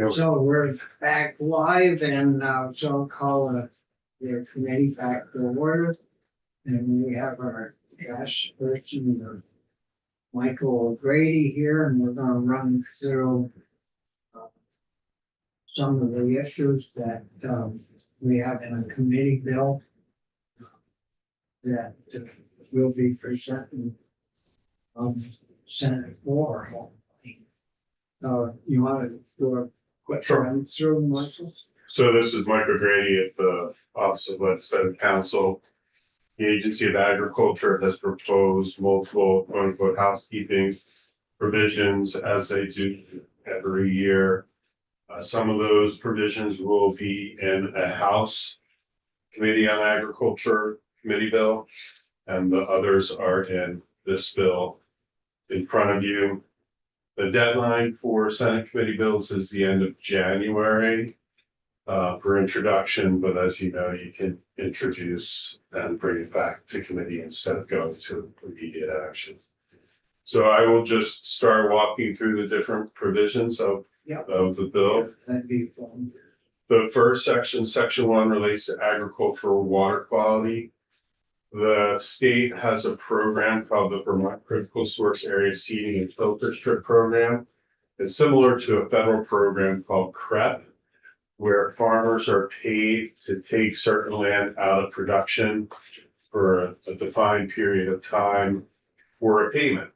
So we're back live and so I'll call the committee back to order. And we have our guest person, Michael O'Grady here, and we're gonna run through some of the issues that we have in a committee bill that will be presenting Senate floor, hopefully. You want to do a quick Sure. run through, Michael? So this is Mike O'Grady at the Office of Legislative Counsel. The Agency of Agriculture has proposed multiple quote unquote housekeeping provisions as they do every year. Some of those provisions will be in a House Committee on Agriculture committee bill, and the others are in this bill in front of you. The deadline for Senate committee bills is the end of January for introduction, but as you know, you can introduce and bring it back to committee instead of going to immediate action. So I will just start walking through the different provisions of the bill. That'd be fun. The first section, section 1, relates to agricultural water quality. The state has a program called the Vermont Critical Source Area Seeding and Filter Strip Program. It's similar to a federal program called CREP, where farmers are paid to take certain land out of production for a defined period of time for a payment.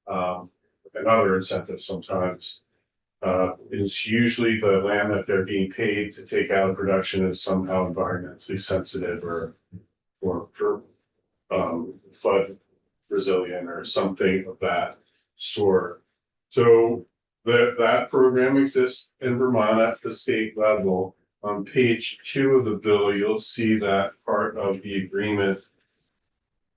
And other incentives sometimes. It's usually the land that they're being paid to take out of production is somehow environmentally sensitive or flood resilient or something of that sort. So that program exists in Vermont at the state level. On page 2 of the bill, you'll see that part of the agreement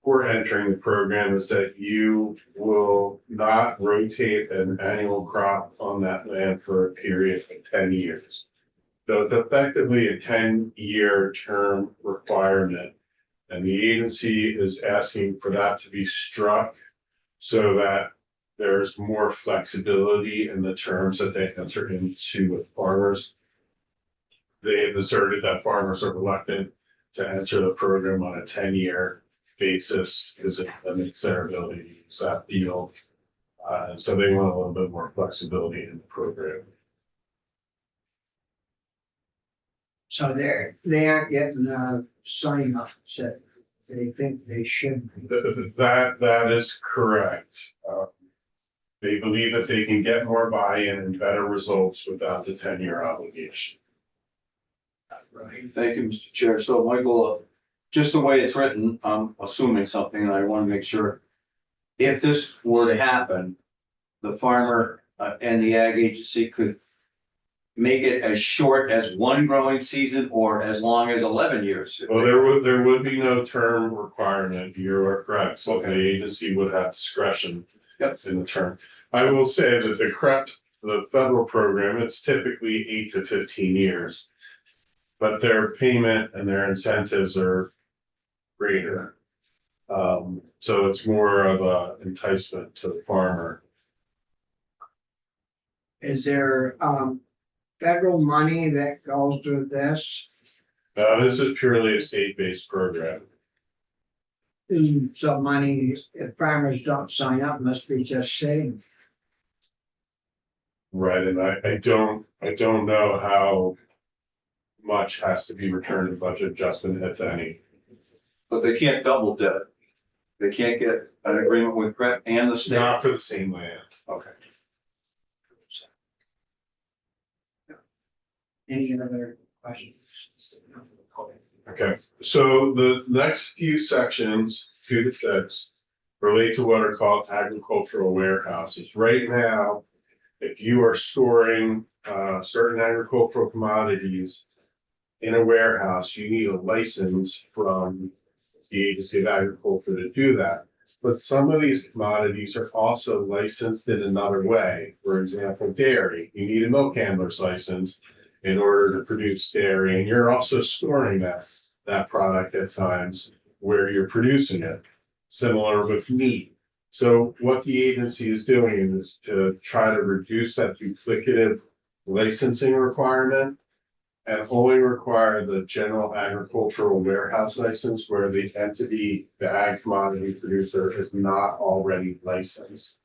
for entering the program is that you will not rotate an annual crop on that land for a period of 10 years. So it's effectively a 10-year term requirement. And the agency is asking for that to be struck so that there's more flexibility in the terms that they enter into with farmers. They have asserted that farmers are reluctant to enter the program on a 10-year basis because it limits their ability to use that field. And so they want a little bit more flexibility in the program. So they aren't getting sign up that they think they should be. That is correct. They believe that they can get more buy-in and better results without the 10-year obligation. Right. Thank you, Mr. Chair. So Michael, just the way it's written, I'm assuming something, and I want to make sure. If this were to happen, the farmer and the ag agency could make it as short as one growing season or as long as 11 years. Well, there would be no term requirement. You are correct. So the agency would have discretion in the term. I will say that the federal program, it's typically 8 to 15 years, but their payment and their incentives are greater. So it's more of a enticement to the farmer. Is there federal money that goes through this? This is purely a state-based program. Some money, if farmers don't sign up, must be just saved. Right, and I don't know how much has to be returned to budget adjustment, if any. But they can't double dip. They can't get an agreement with PrEP and the state. Not for the same land. Okay. Any other questions? Okay, so the next few sections, 2 to 6, relate to what are called agricultural warehouses. Right now, if you are storing certain agricultural commodities in a warehouse, you need a license from the Agency of Agriculture to do that. But some of these commodities are also licensed in another way. For example, dairy, you need a milk handler's license in order to produce dairy, and you're also storing that product at times where you're producing it. Similar with meat. So what the agency is doing is to try to reduce that duplicative licensing requirement. And only require the general agricultural warehouse license where the entity, the ag commodity producer is not already licensed.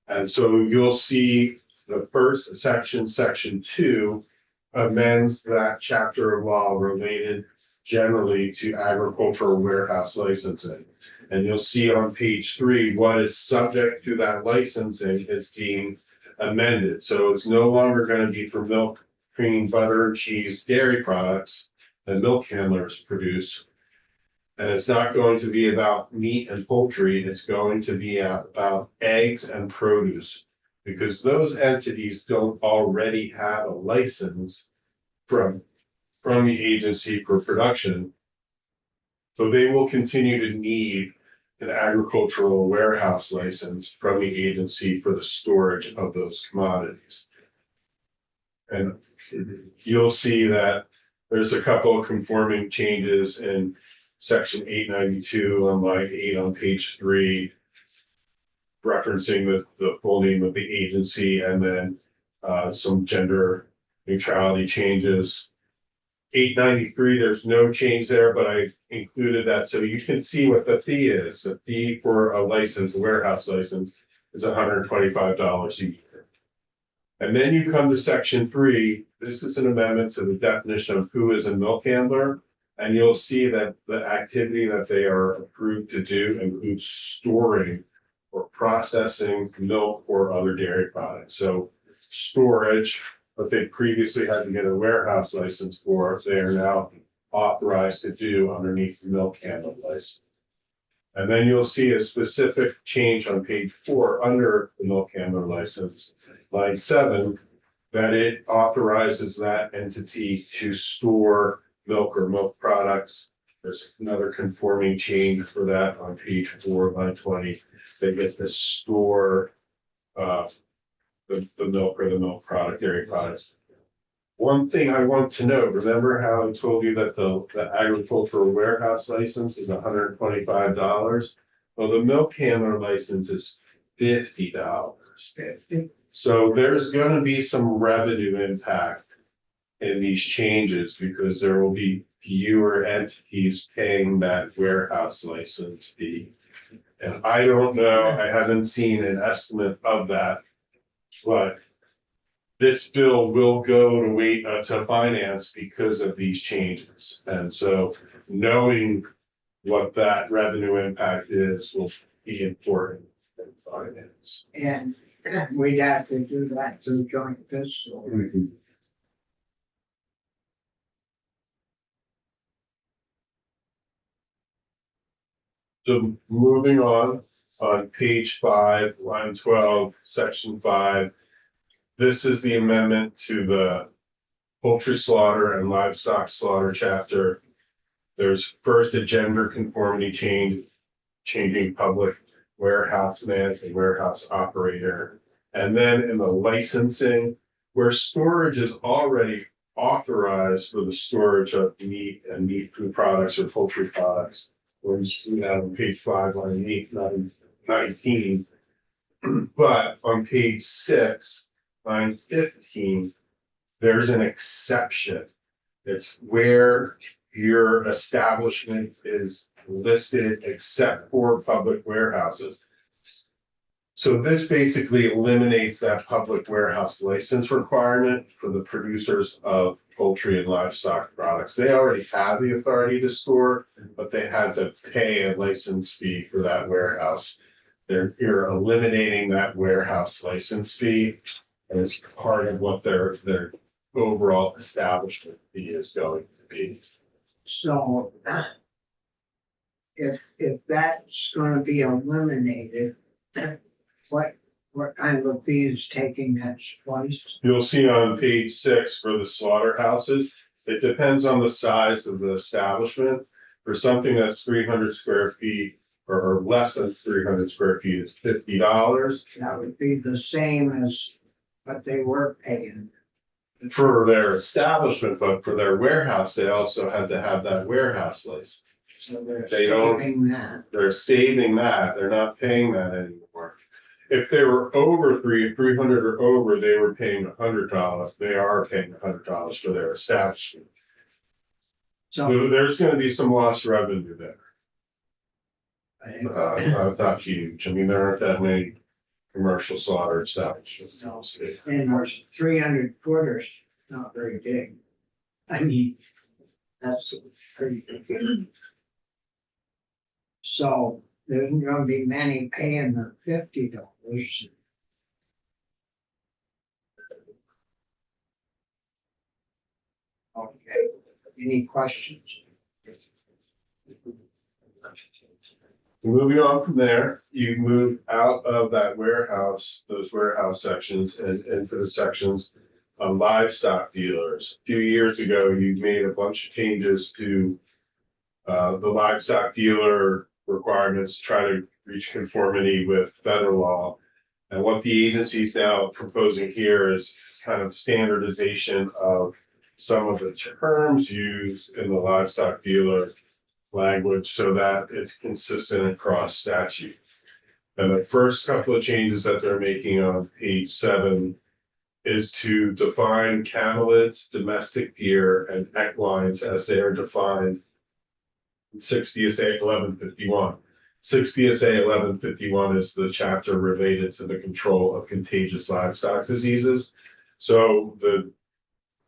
And so you'll see the first section, section 2, amends that chapter of law related generally to agricultural warehouse licensing. And you'll see on page 3, what is subject to that licensing is being amended. So it's no longer going to be for milk, cream, butter, cheese, dairy products that milk handlers produce. And it's not going to be about meat and poultry, it's going to be about eggs and produce. Because those entities don't already have a license from the agency for production. So they will continue to need an agricultural warehouse license from the agency for the storage of those commodities. And you'll see that there's a couple of conforming changes in section 892 on line 8 on page 3, referencing the full name of the agency, and then some gender neutrality changes. 893, there's no change there, but I included that so you can see what the fee is. The fee for a license, a warehouse license, is $125 a year. And then you come to section 3. This is an amendment to the definition of who is a milk handler. And you'll see that the activity that they are approved to do includes storing or processing milk or other dairy products. So storage, what they previously had to get a warehouse license for, they are now authorized to do underneath the milk handler license. And then you'll see a specific change on page 4 under the milk handler license, line 7, that it authorizes that entity to store milk or milk products. There's another conforming change for that on page 4, line 20. They get to store the milk or the milk product, dairy products. One thing I want to note, remember how I told you that the agricultural warehouse license is $125? Well, the milk handler license is $50. So there's going to be some revenue impact in these changes because there will be fewer entities paying that warehouse license fee. And I don't know, I haven't seen an estimate of that, but this bill will go to wait to finance because of these changes. And so knowing what that revenue impact is will be important in finance. And we'd have to do that through joint fiscal. So moving on page 5, line 12, section 5. This is the amendment to the poultry slaughter and livestock slaughter chapter. There's first a gender conformity change, changing public warehouse man to warehouse operator. And then in the licensing, where storage is already authorized for the storage of meat and meat food products or poultry products. Where you see that on page 5, line 8, 19. But on page 6, line 15, there's an exception. It's where your establishment is listed except for public warehouses. So this basically eliminates that public warehouse license requirement for the producers of poultry and livestock products. They already have the authority to store, but they had to pay a license fee for that warehouse. You're eliminating that warehouse license fee as part of what their overall establishment fee is going to be. So if that's gonna be eliminated, what kind of fee is taking that place? You'll see on page 6 for the slaughterhouses, it depends on the size of the establishment. For something that's 300 square feet or less than 300 square feet, it's $50. That would be the same as what they were paying. For their establishment, but for their warehouse, they also had to have that warehouse license. So they're They don't- saving that. They're saving that, they're not paying that anymore. if they were over 300 or over, they were paying $100. They are paying $100 for their establishment. So, There's gonna be some lost revenue there. uh, Not huge. I mean, there aren't that many commercial slaughter establishments in the state. and there's 300 footers, not very big. I mean, that's pretty big. So there's gonna be many paying the $50. Okay, any questions? Moving on from there, you move out of that warehouse, those warehouse sections and into the sections on livestock dealers. A few years ago, you made a bunch of changes to the livestock dealer requirements, to try to reach conformity with federal law. And what the agency is now proposing here is kind of standardization of some of the terms used in the livestock dealer language so that it's consistent across statute. And the first couple of changes that they're making on page 7 is to define camelids, domestic deer, and equines as they are defined in 6 DSA 1151. 6 DSA 1151 is the chapter related to the control of contagious livestock diseases. So the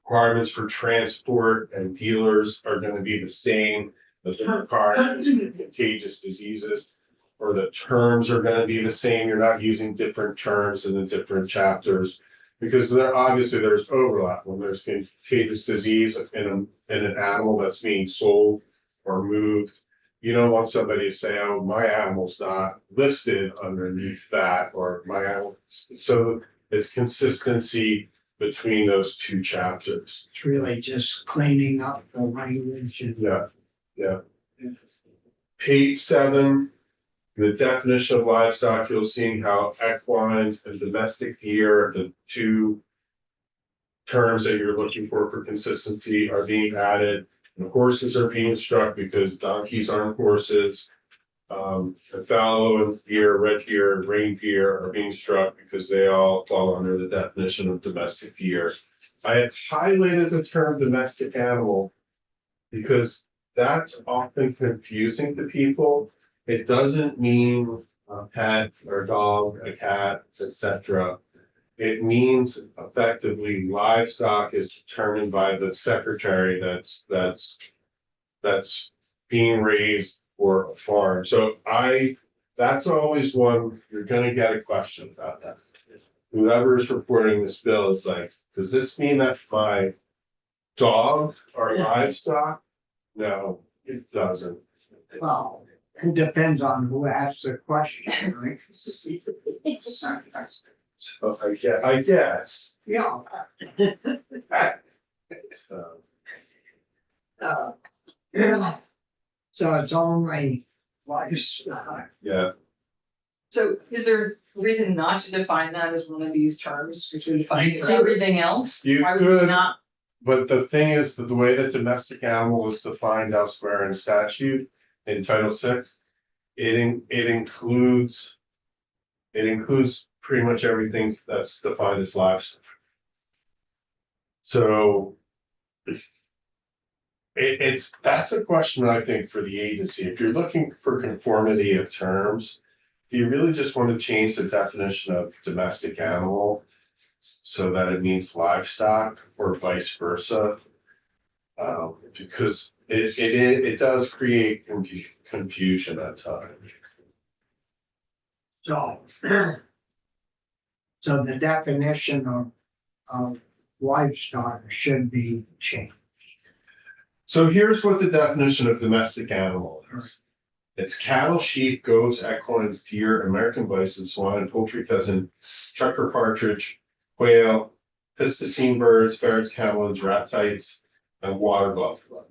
requirements for transport and dealers are going to be the same as the requirements for contagious diseases, or the terms are going to be the same. You're not using different terms in the different chapters because there's overlap when there's contagious disease in an animal that's being sold or moved. You don't want somebody to say, "Oh, my animal's not listed underneath that," or "my animal." So it's consistency between those two chapters. It's really just cleaning up the language and. Yeah. Page 7, the definition of livestock, you'll see how equines and domestic deer, the two terms that you're looking for consistency, are being added. And horses are being struck because donkeys aren't horses. And fallow and deer, red deer, and reindeer are being struck because they all fall under the definition of domestic deer. I have highlighted the term domestic animal because that's often confusing to people. It doesn't mean a pet or a dog, a cat, etc. It means effectively livestock is determined by the secretary that's being raised for a farm. So that's always one, you're gonna get a question about that. Whoever is reporting this bill is like, does this mean that my dog are livestock? No, it doesn't. Well, it depends on who asks the question, right? So I guess. Yeah. So, Yeah. So it's only livestock. yeah, So is there a reason not to define that as one of these terms, to define everything else? You Why would we could. not? but the thing is that the way that domestic animal is defined elsewhere in statute in Title VI, it includes pretty much everything that's defined as livestock. So that's a question, I think, for the agency. If you're looking for conformity of terms, do you really just want to change the definition of domestic animal so that it means livestock or vice versa? Because it does create confusion at times. So, so the definition of livestock should be changed. So here's what the definition of domestic animal is. It's cattle, sheep, goats, equines, deer, American bison, swine, poultry, pheasant, checker partridge, quail, piscine birds, ferrets, camelids, ratites, and water buffalo.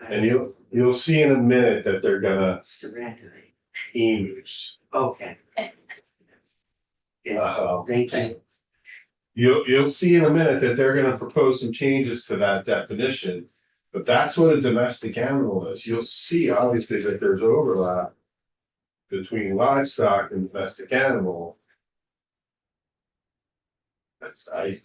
And you'll see in a minute that they're gonna emus. Okay. Thank you. You'll see in a minute that they're gonna propose some changes to that definition. But that's what a domestic animal is. You'll see obviously that there's overlap between livestock and domestic animal. if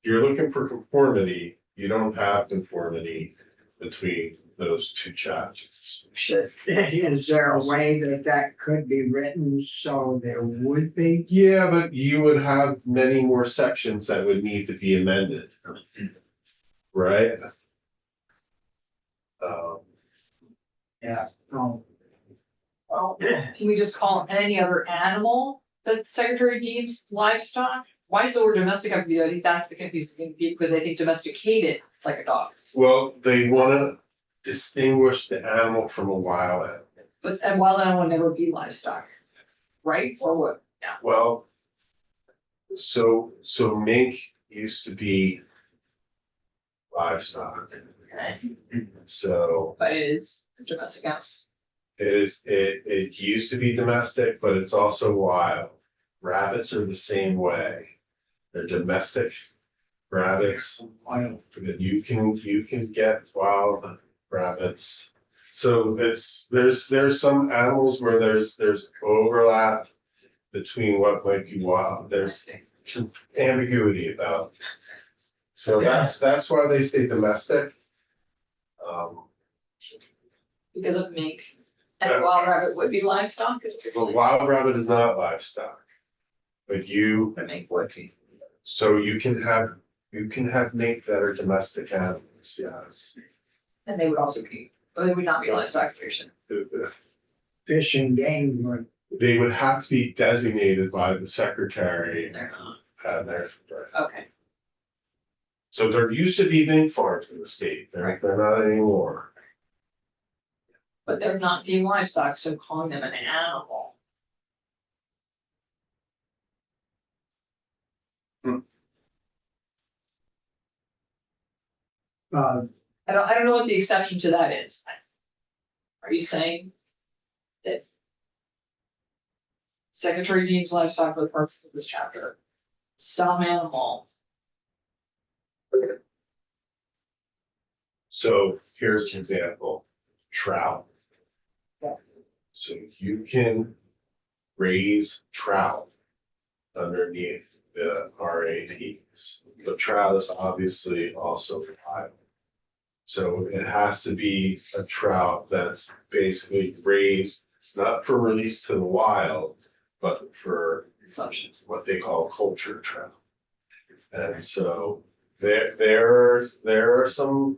you're looking for conformity, you don't have conformity between those two chapters. Should, Is there a way that that could be written so there would be? Yeah, but you would have many more sections that would need to be amended. Right? Um, Oh, well, can we just call any other animal that the secretary deems livestock? Why does the word domestic have to be, I think that's the confusing thing, because they think domesticated like a dog. well, they wanna distinguish the animal from a wild animal. But a wild animal would never be livestock, right? Or what? Yeah, Well, so mink used to be livestock. okay, So but it is a domestic animal. it used to be domestic, but it's also wild. Rabbits are the same way. They're domestic rabbits. wild. You can get wild rabbits. So there's some animals where there's overlap between what might be wild. There's ambiguity about. So that's why they say domestic. Because of mink. And a wild rabbit would be livestock, But wild rabbit is not livestock. But but mink would be. so you can have mink that are domestic animals, yes. And they would also be, but they would not be livestock creation. Fish and game would, They would have to be designated by the secretary They're not. and their. Okay, So there used to be mink farms in the state, they're not anymore. but they're not deemed livestock, so calling them an animal. uh, I don't know what the exception to that is. Are you saying that secretary deems livestock for the purposes of this chapter, some animal? So here's an example, trout. Yeah. So you can raise trout underneath the RAPs. The trout is obviously also wild. So it has to be a trout that's basically raised, not for release to the wild, but for Consumption. what they call culture trout. And so there are some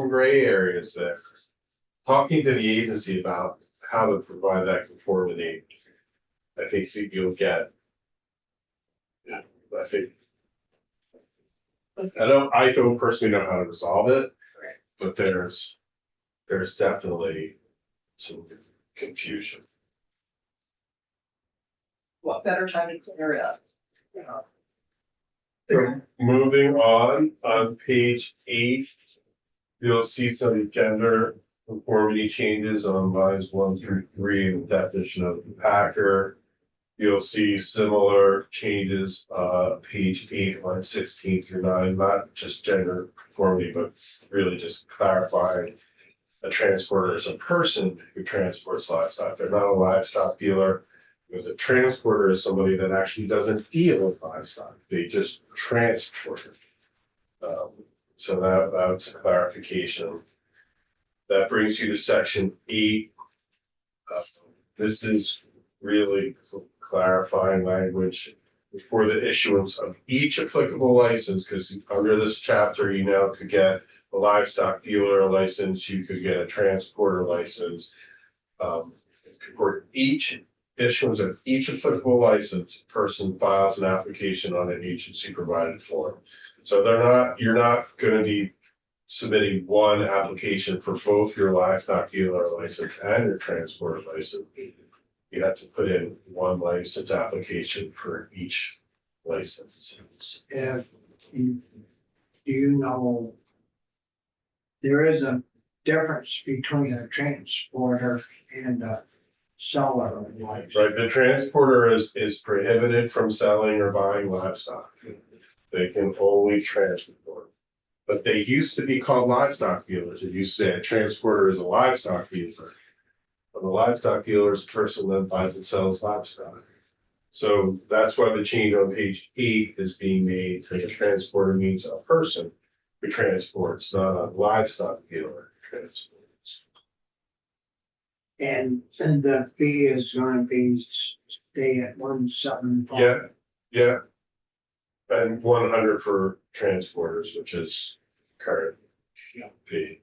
gray areas there. Talking to the agency about how to provide that conformity, I think you'll get. Yeah, I don't personally know how to resolve it. Right. But there's definitely some confusion. What better time to clear it up? So moving on page 8, you'll see some gender conformity changes on lines 1 through 3 in the definition of packer. You'll see similar changes, page 8, line 16 through 9, not just gender conformity, but really just clarifying a transporter is a person who transports livestock. They're not a livestock dealer. Because a transporter is somebody that actually doesn't deal with livestock, they just transport it. So that's a clarification. That brings you to section 8. This is really clarifying language for the issuance of each applicable license, because under this chapter, you now could get a livestock dealer license, you could get a transporter license. For each issuance of each applicable license, person files an application on an agency provided form. So you're not gonna be submitting one application for both your livestock dealer license and your transporter license. You have to put in one license application for each license. if you know, there is a difference between a transporter and a seller of livestock. Right, the transporter is prohibited from selling or buying livestock. They can only transport. But they used to be called livestock dealers. It used to say a transporter is a livestock dealer. But the livestock dealer is a person that buys and sells livestock. So that's why the change on page 8 is being made to the transporter means a person who transports, not a livestock dealer who transports. And the fee is gonna be stay at 175. Yeah, yeah. And 100 for transporters, which is current fee.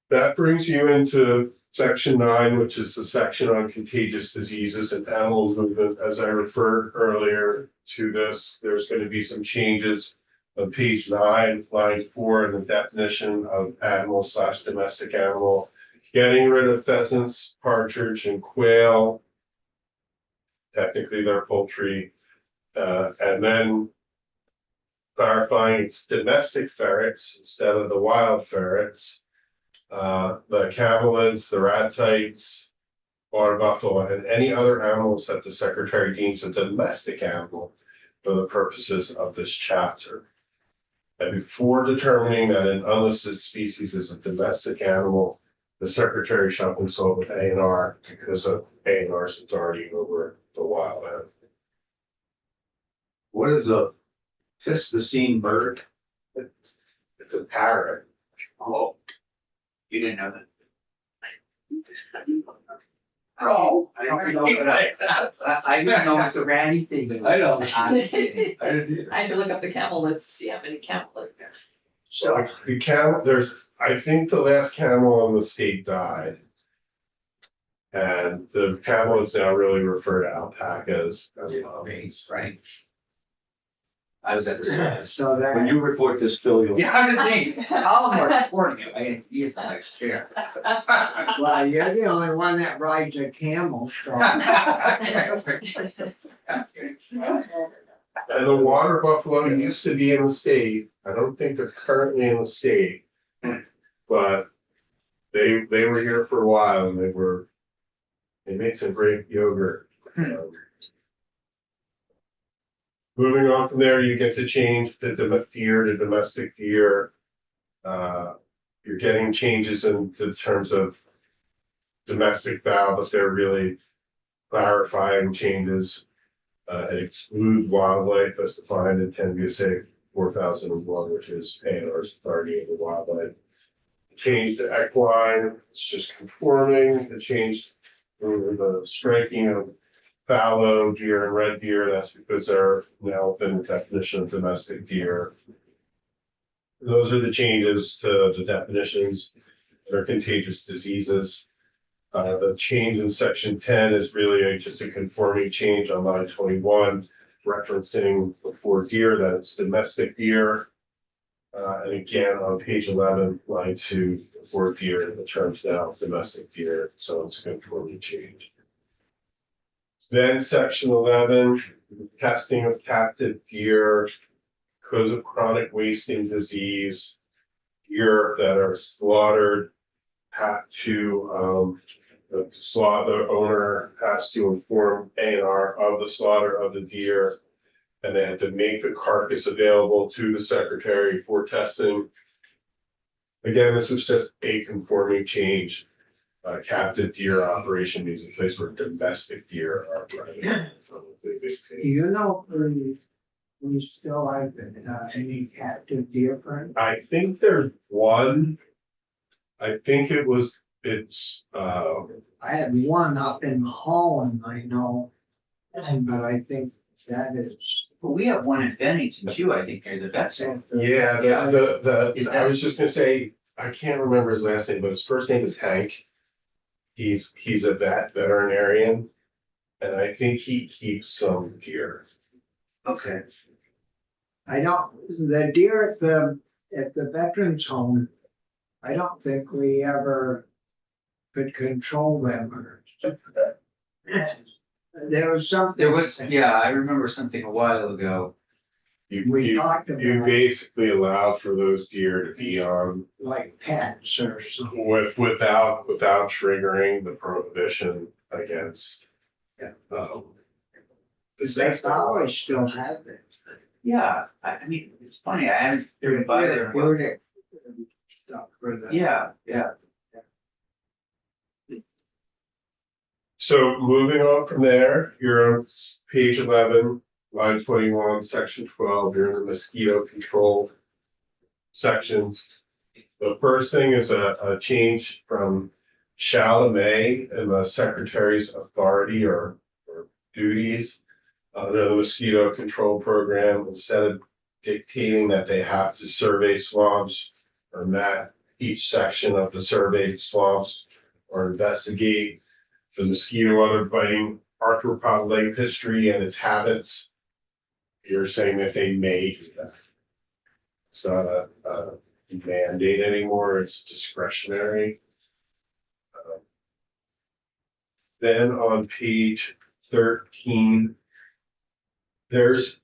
That brings you into section 9, which is the section on contagious diseases and animal movement. As I referred earlier to this, there's going to be some changes on page 9, line 4, in the definition of animal / domestic animal, getting rid of pheasants, partridge, and quail. Technically, they're poultry. And then clarifying it's domestic ferrets instead of the wild ferrets. The camelids, the ratites, water buffalo, and any other animals that the secretary deems a domestic animal for the purposes of this chapter. And before determining that an unlisted species is a domestic animal, the secretary shall consult with A&R because of A&R's authority over the wild animal. What is a piscine bird? It's a parrot. Oh, you didn't know that? Oh, I didn't know I didn't know what the ratty thing was. I know. I'm kidding. I didn't. I had to look up the camelids to see how many camelids there. So, The I think the last camel in the state died. And the camelids now really refer to alpacas as well. Right. I was at the service. so When that, you report this, Phil, you'll. Yeah, I'm just saying, all more supporting him, I, he is the next chair. well, you're the only one that rides a camel, so. And the water buffalo used to be in the state. I don't think they're currently in the state. But they were here for a while and they made some great yogurt. Moving on from there, you get to change the deer to domestic deer. You're getting changes in the terms of domestic fowl, but they're really clarifying changes. It excludes wildlife as defined in 10 VSA 4001, which is A&R's authority over wildlife. Change to equine, it's just conforming. It changed the striking of fallow deer and red deer. That's because they're now within the definition of domestic deer. Those are the changes to the definitions. They're contagious diseases. The change in section 10 is really just a conforming change on line 21, referencing before deer that it's domestic deer. And again, on page 11, line 2, for deer, the term's now domestic deer, so it's a conforming change. Then section 11, testing of captive deer, because of chronic wasting disease. Deer that are slaughtered have to, the owner has to inform A&R of the slaughter of the deer. And they have to make the carcass available to the secretary for testing. Again, this is just a conforming change. Captive deer operation means a place where domestic deer are operated. Do you know if we still have any captive deer friends? I think there's one. I think it's I had one up in Holland, I know, but I think that is. But we have one in Bennington too, I think, near the vet center. yeah, Yeah. Is I that- was just gonna say, I can't remember his last name, but his first name is Hank. He's a veterinarian, and I think he keeps some deer. Okay. I don't, the deer at the veterans home, I don't think we ever could control them or. There was something. There was, yeah, I remember something a while ago. We talked You about basically allow for those deer to be on like pets or something. without triggering the prohibition against. Um, They always still have them. Yeah, I mean, it's funny, I haven't driven by there. in a while. Therapeutic stuff for the. Yeah, So moving on from there, you're on page 11, line 21, section 12, you're in the mosquito control section. The first thing is a change from shall to may in the secretary's authority or duties under the mosquito control program. Instead of dictating that they have to survey swamps or map each section of the surveyed swamps or investigate the mosquito other biting arthropod lake history and its habits. You're saying that they may do that. It's not a mandate anymore, it's discretionary. Then on page 13, there's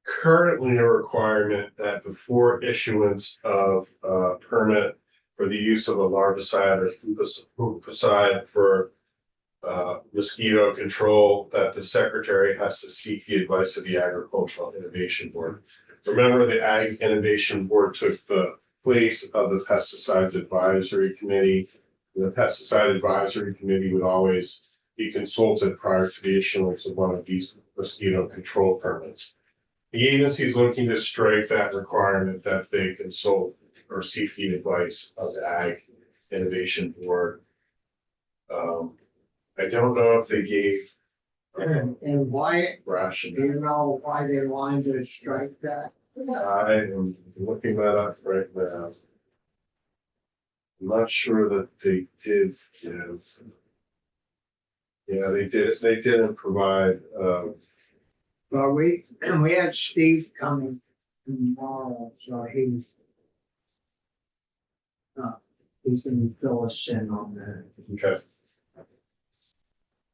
currently a requirement that before issuance of a permit for the use of a larvicide or fungicide for mosquito control, that the secretary has to seek the advice of the Agricultural Innovation Board. Remember, the Ag Innovation Board took the place of the Pesticides Advisory Committee. The Pesticide Advisory Committee would always be consulted prior to the issuance of one of these mosquito control permits. The agency is looking to strike that requirement that they consult or seek the advice of the Ag Innovation Board. I don't know if they gave And why, do rationale. you know why they wanted to strike that? I am looking that up right now. I'm not sure that they did, you know. Yeah, they didn't provide, Well, we had Steve coming tomorrow, so he's gonna fill us in on that. okay.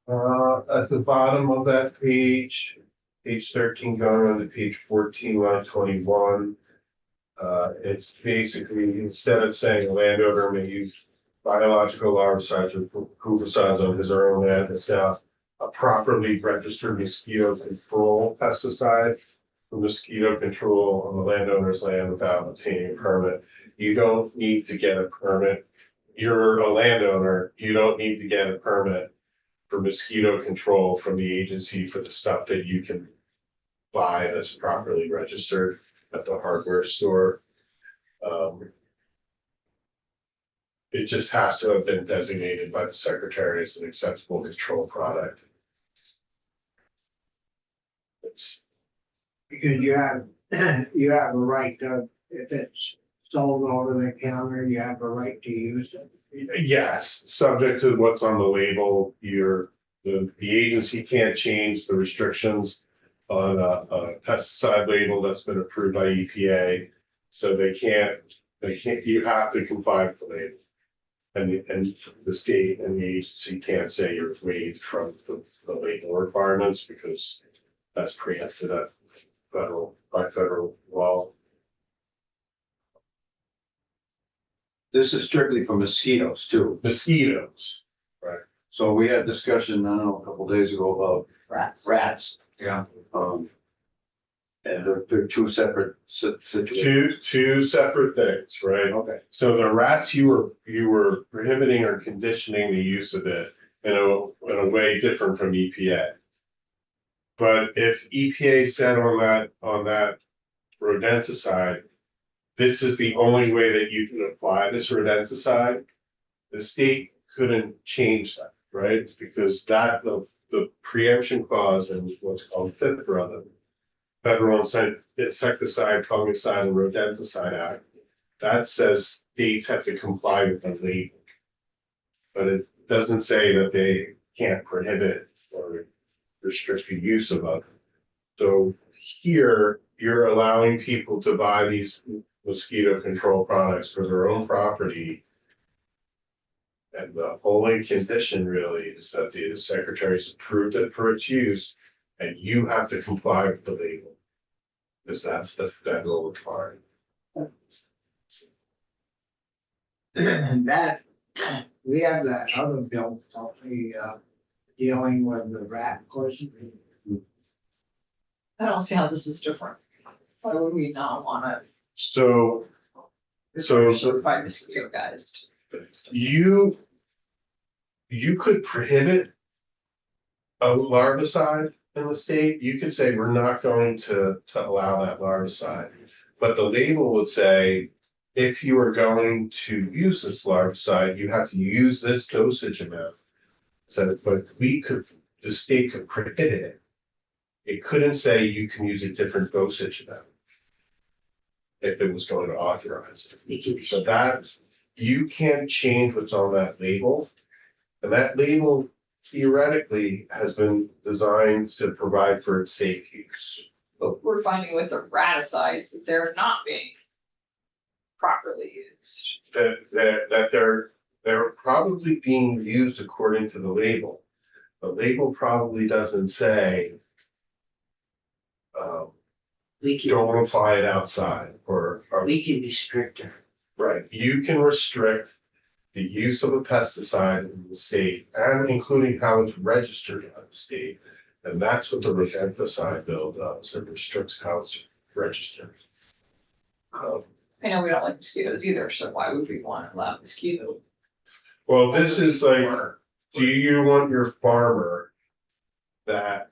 At the bottom of that page, page 13, going on to page 14, line 21. It's basically, instead of saying a landowner may use biological larvicides or fungicides on his or her own land, it's now a properly registered mosquito control pesticide for mosquito control on the landowner's land without obtaining a permit. You don't need to get a permit. You're a landowner, you don't need to get a permit for mosquito control from the agency for the stuff that you can buy that's properly registered at the hardware store. It just has to have been designated by the secretary as an acceptable control product. It's, Because you have a right to, if it's sold over the counter, you have a right to use it. yes, subject to what's on the label, the agency can't change the restrictions on a pesticide label that's been approved by EPA. So they can't, you have to comply with the label. And the state and the agency can't say you're waived from the label requirements because that's preempted at by federal law. This is strictly for mosquitoes too. Mosquitoes, So we had discussion, I don't know, a couple days ago about Rats. rats. Yeah. And they're two separate situations. two separate things, right? Okay. So the rats, you were prohibiting or conditioning the use of it in a way different from EPA. But if EPA said on that rodenticide, this is the only way that you can apply this rodenticide, the state couldn't change that, right? Because the preemption clause in what's called FIFRA, the Federal Insecticide, Fungicide, and Rodenticide Act, that says states have to comply with the label. But it doesn't say that they can't prohibit or restrict the use of it. So here, you're allowing people to buy these mosquito control products for their own property. And the only condition really is that the secretary's approved it for its use, and you have to comply with the label. Because that's the federal requirement. That, we have that other bill, dealing with the rat question. I don't see how this is different. Why would we not wanna So fight mosquito guys? you, you could prohibit a larvicide in the state. You could say, we're not going to allow that larvicide. But the label would say, if you are going to use this larvicide, you have to use this dosage amount. So, but the state could prohibit it. It couldn't say you can use a different dosage amount if it was going to authorize it. So that, you can't change what's on that label. And that label theoretically has been designed to provide for its safe use. But we're finding with the raticides that they're not being properly used. That they're probably being used according to the label. The label probably doesn't say, We can, don't apply it outside or we can be stricter. right. You can restrict the use of a pesticide in the state and including how it's registered on the state. And that's what the rodenticide bill does. It restricts how it's registered. I know we don't like mosquitoes either, so why would we want to allow mosquito? Well, this is like, do you want your farmer that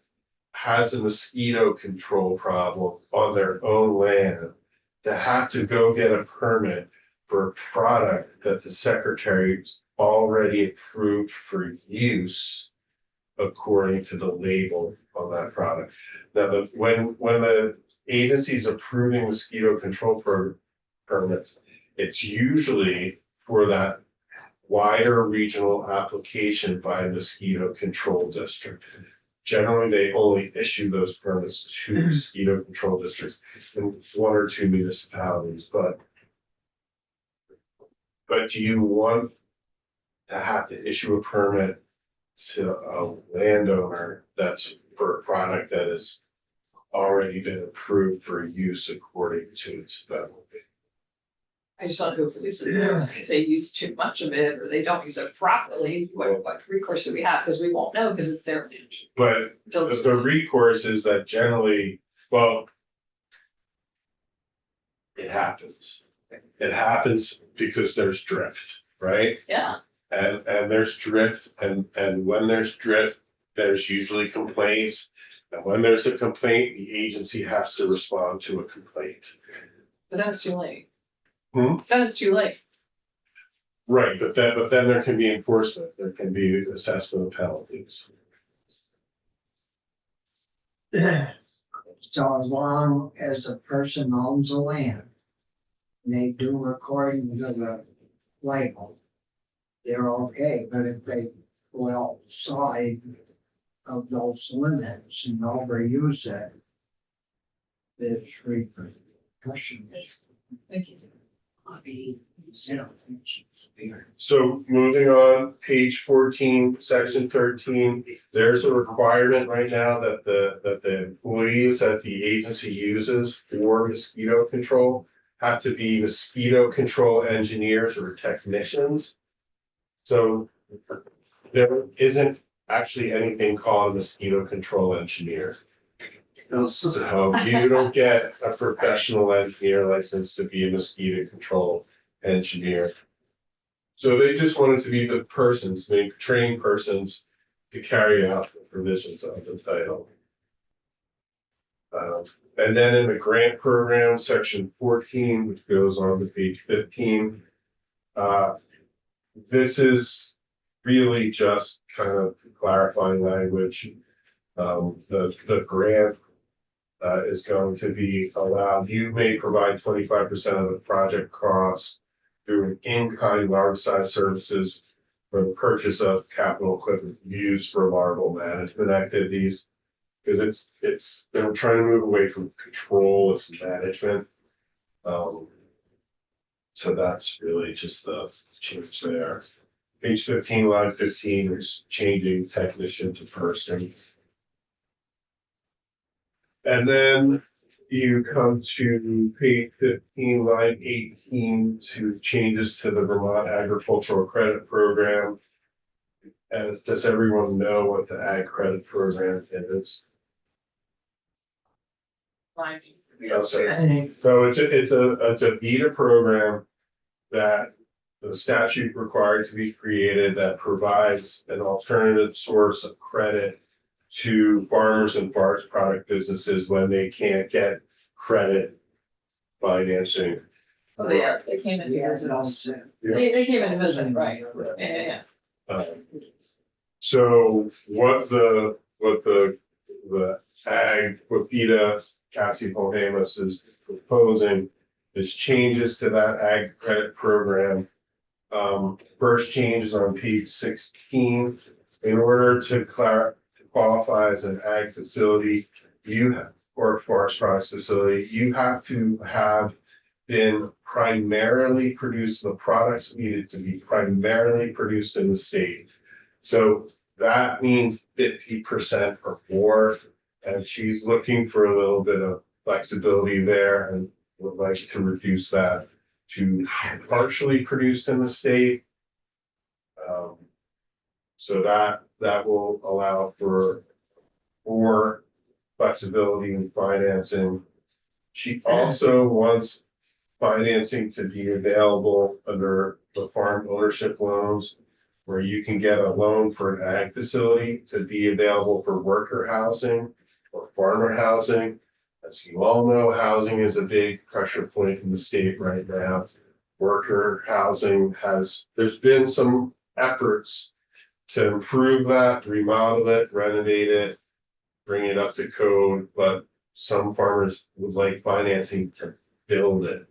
has a mosquito control problem on their own land to have to go get a permit for a product that the secretary's already approved for use according to the label on that product? Now, when the agency's approving mosquito control permits, it's usually for that wider regional application by a mosquito control district. Generally, they only issue those permits to mosquito control districts in one or two municipalities, but do you want to have to issue a permit to a landowner that's for a product that has already been approved for use according to its federal? I just don't know if they use too much of it or they don't use it properly, what recourse do we have? Because we won't know because it's their. But the recourse is that generally, well, it happens. It happens because there's drift, right? Yeah, And there's drift and when there's drift, there's usually complaints. And when there's a complaint, the agency has to respond to a complaint. but then it's too late. Hmm? Then it's too late. Right, but then there can be enforcement, there can be assessment of penalties. So as long as the person owns the land, they do according to the label, they're okay, but if they go outside of those limits and overuse it, there's repercussions. Thank you. So moving on, page 14, section 13, there's a requirement right now that the employees that the agency uses for mosquito control have to be mosquito control engineers or technicians. So there isn't actually anything called a mosquito control engineer. So you don't get a professional engineer license to be a mosquito control engineer. So they just wanted to be the persons, the trained persons to carry out the provisions of the title. And then in the grant program, section 14, which goes on to page 15, this is really just kind of clarifying language. The grant is going to be allowed. You may provide 25% of the project costs through an in-kind larvicide services for the purchase of capital equipment used for larval management activities. Because they're trying to move away from control of management. So that's really just the change there. Page 15, line 15 is changing technician to person. And then you come to page 15, line 18 to changes to the Vermont Agricultural Credit Program. And does everyone know what the Ag Credit Program is? Fine. So it's a BETA program that the statute required to be created that provides an alternative source of credit to farmers and forest product businesses when they can't get credit financing. Oh, they came in Yeah, because it's all of, set. they came in visit, right, yeah. Um, So what the ag, Wapita, Cassie Polhamus is proposing is changes to that ag credit program. First change is on page 16. In order to qualify as an ag facility, or a forest products facility, you have to have been primarily produced, the products needed to be primarily produced in the state. So that means 50% or more, and she's looking for a little bit of flexibility there and would like to reduce that to partially produced in the state. So that will allow for more flexibility in financing. She also wants financing to be available under the farm ownership loans, where you can get a loan for an ag facility to be available for worker housing or farmer housing. As you all know, housing is a big pressure point in the state right now. Worker housing there's been some efforts to improve that, remodel it, renovate it, bring it up to code, but some farmers would like financing to build it.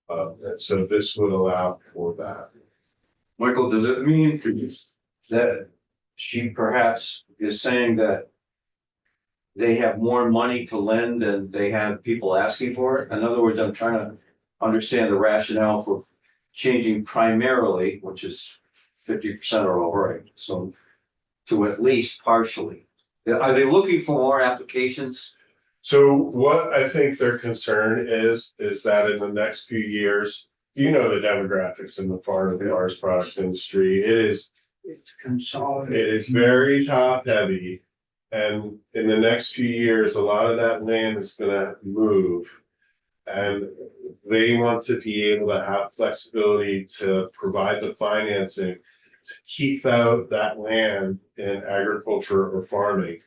And so this would allow for that. Michael, does it mean that she perhaps is saying that they have more money to lend than they have people asking for it? In other words, I'm trying to understand the rationale for changing primarily, which is 50% or over, right? So to at least partially. Are they looking for more applications? So what I think their concern is that in the next few years, you know, the demographics in the farm and forest products industry, It's it consolidated. is very top heavy. And in the next few years, a lot of that land is gonna move. And they want to be able to have flexibility to provide the financing to keep that land in agriculture or farming.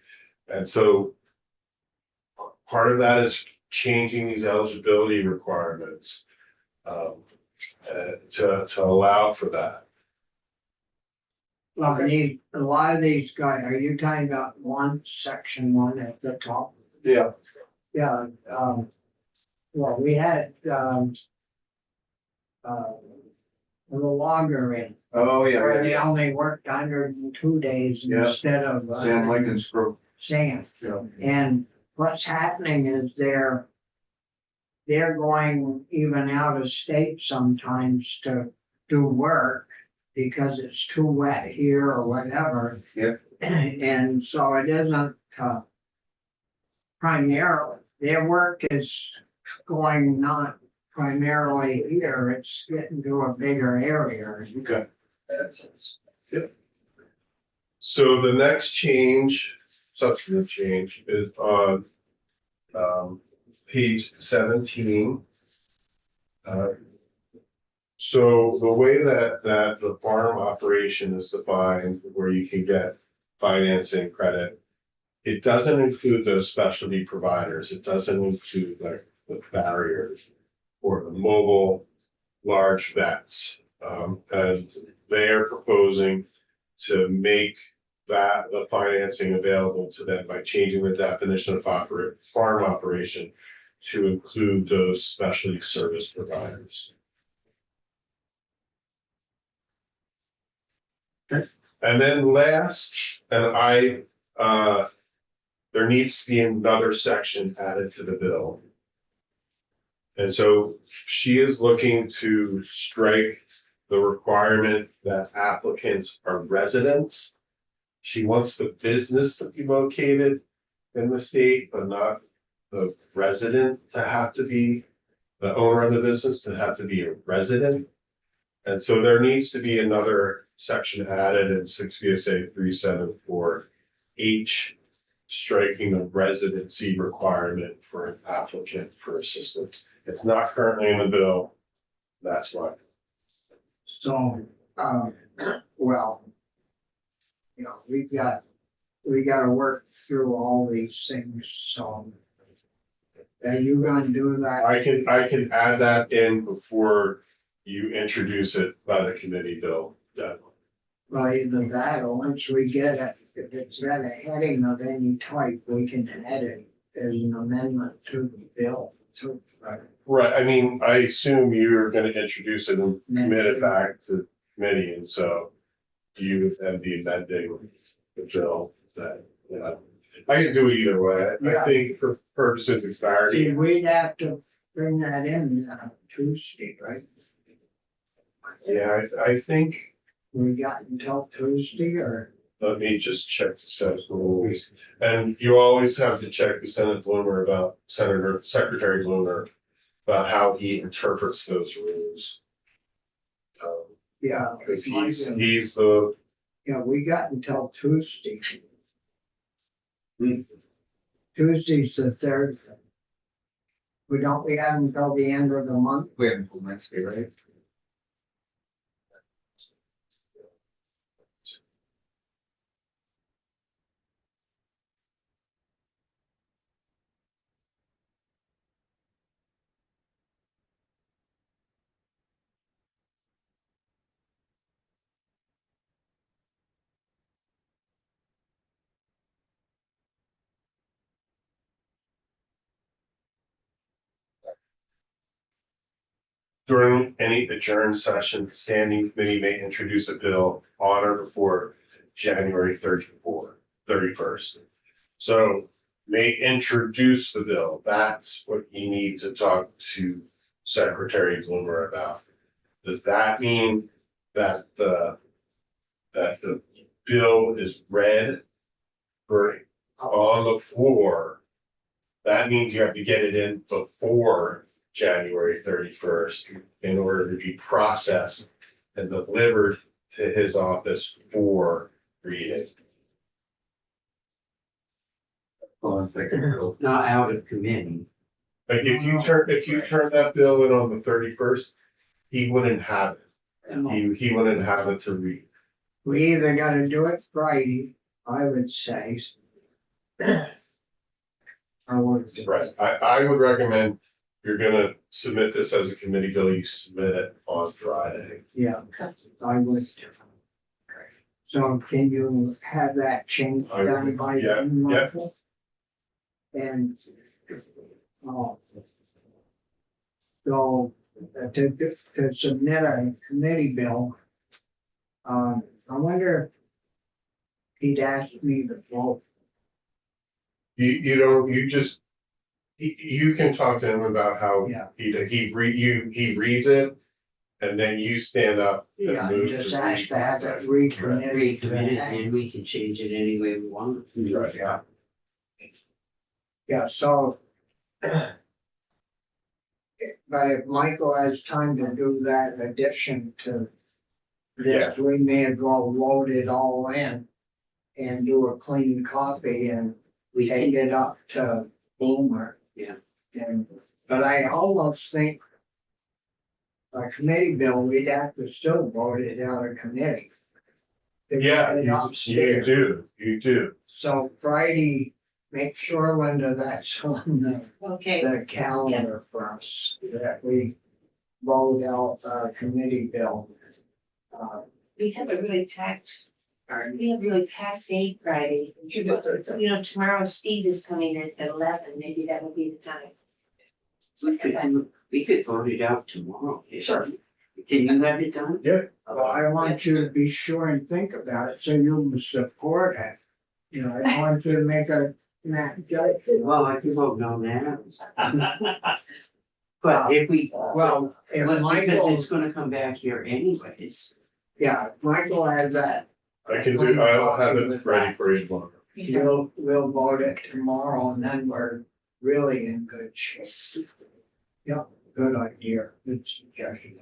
And so part of that is changing these eligibility requirements to allow for that. Well, a lot of these guys, are you talking about section one at the top? Yeah. Yeah, well, we had, the logger in, Oh, where they only worked 102 days Yeah. instead of. Sam Lincoln's group. Sand. Yeah. And what's happening is they're going even out of state sometimes to do work because it's too wet here or whatever. Yeah. And so it isn't, primarily, their work is going not primarily here, it's getting to a bigger area. Okay. That's sense. So the next change, substantive change, is on page 17. So the way that the farm operation is defined, where you can get financing credit, it doesn't include those specialty providers. It doesn't include like the farriers or the mobile large vets. And they are proposing to make that the financing available to them by changing the definition of farm operation to include those specialty service providers. Okay. And then last, there needs to be another section added to the bill. And so she is looking to strike the requirement that applicants are residents. She wants the business to be located in the state, but not the resident to have to be, the owner of the business to have to be a resident. And so there needs to be another section added in 6 VSA 374H, striking the residency requirement for an applicant for assistance. It's not currently in the bill. That's why. So, well, you know, we gotta work through all these things, so. Are you gonna do that? I can add that in before you introduce it by the committee bill deadline. Well, either that, or once we get it, if it's got a heading of any type, we can add it as an amendment to the bill. So, Right, I mean, I assume you're gonna introduce it and commit it back to committee, and so you would then be amending the bill that, you know. I can do it either way. I Yeah. think for purposes of clarity, we'd have to bring that in Tuesday, right? yeah, I think, We got until Tuesday, or? let me just check the set of rules. And you always have to check with Secretary Blumer about how he interprets those rules. Yeah. Because he's the, Yeah, we got until Tuesday. Tuesday's the third. We have until the end of the month. We have until Wednesday, right? during any adjourned session, the standing committee may introduce a bill on or before January 31st. So may introduce the bill. That's what you need to talk to Secretary Blumer about. Does that mean that the bill is read for on the floor? That means you have to get it in before January 31st in order to be processed and delivered to his office for reading. Not out of committee. Like if you turn that bill in on the 31st, he wouldn't have it. He wouldn't have it to read. We either gotta do it Friday, I would say. Or we're- Right, I would recommend, if you're gonna submit this as a committee bill, you submit it on Friday. Yeah, I would. So can you have that change I would, done by yeah, then, yeah. Michael? And, oh. So, to submit a committee bill, I wonder if he'd ask me to vote. You don't, you just, you can talk to him about how Yeah. he reads it. And then you stand up. and Yeah, move just to ask to have it read. recommitted. Recommitted, and we can change it any way we want. Right, yeah. Yeah, so. But if Michael has time to do that addition to this, we may as well load it all in and do a clean copy and We take can, it up to Boomer. Yeah. And, but I almost think a committee bill, we'd have to still vote it out of committee. To get Yeah, it you upstairs. you do. So Friday, make sure, Linda, that's on Okay. the calendar for us, that we vote out our committee bill. We have a really packed, we have a really packed day Friday. You know, tomorrow Steve is coming in at 11, maybe that will be the time. we could vote it out tomorrow. Sure. Can you have it done? Well, I want you to be sure and think about it, so you support it. You know, I want you to make a snap judgment. Well, I can vote no now. But if we, Well, if because Michael, it's gonna come back here anyways. yeah, if Michael has that, I can do, I'll have it ready for you tomorrow. we'll vote it tomorrow, and then we're really in good shape. Yep, good idea, good suggestion.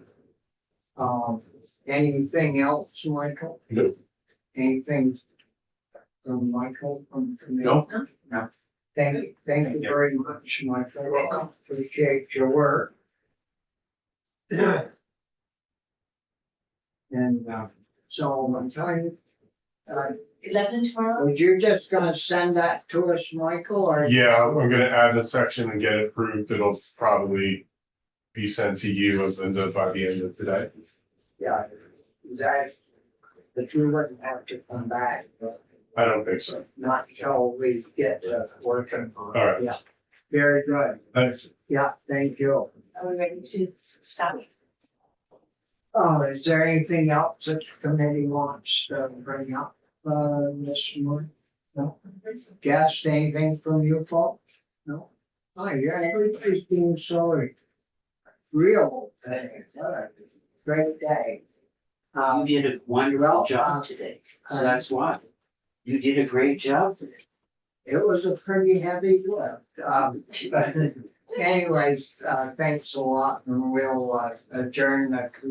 Anything else, Michael? No. Anything from Michael from the committee? No. No. Thank you very much, Michael. You're welcome. Appreciate your work. And, so I'm trying, 11 tomorrow? was you just gonna send that to us, Michael, or? Yeah, I'm gonna add the section and get it approved. It'll probably be sent to you and Linda by the end of today. Yeah, that, but you wouldn't have to come back, but I don't think so. not till we get working on it. All right. Yeah, very good. Thanks. Yeah, thank you. Are we ready to stop? Oh, is there anything else that the committee wants to bring up, this morning? No? Guest, anything from you folks? No? Oh, yeah, everybody's being so real today. What a great day. You did a wonderful job today, so that's why. You did a great job today. It was a pretty heavy lift. But anyways, thanks a lot and we'll adjourn the